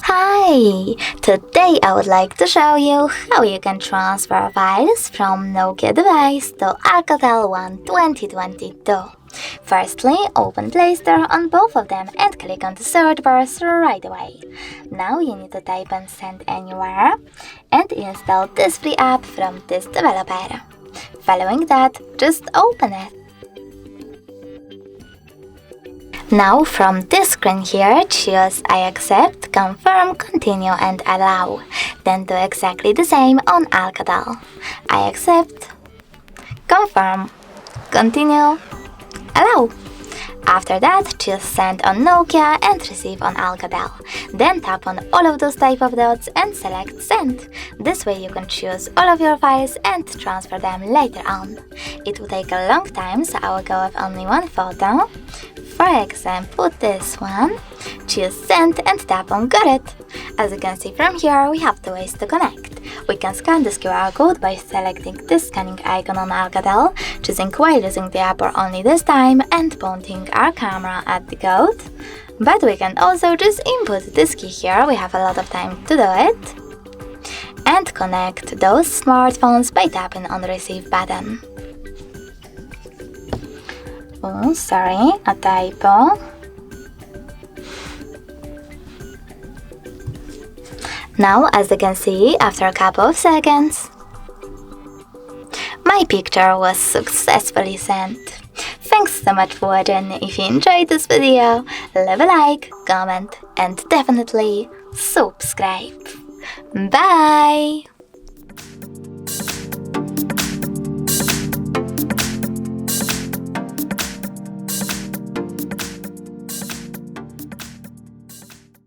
Hi! Today I would like to show you how you can transfer files from Nokia Device to ALCATEL One 2022. Firstly, open Play Store on both of them and click on the search bars right away. Now you need to type in Send Anywhere and install this free app from this developer. Following that, just open it. Now from this screen here, choose I accept, confirm, continue and allow. Then do exactly the same on ALCATEL. I accept, confirm, continue, allow. After that, choose Send on Nokia and Receive on ALCATEL. Then tap on all of those type of dots and select Send. This way you can choose all of your files and transfer them later on. It will take a long time, so I will go with only one photo. For example, this one. Choose Send and tap on Got it. As you can see from here, we have two ways to connect. We can scan this QR code by selecting this scanning icon on ALCATEL, choosing while using the app or only this time, and pointing our camera at the code. But we can also just input this key here, we have a lot of time to do it. And connect those smartphones by tapping on the Receive button. Oh, sorry, a typo. Now, as you can see, after a couple of seconds, my picture was successfully sent. Thanks so much for watching. If you enjoyed this video, leave a like, comment and definitely subscribe. Bye!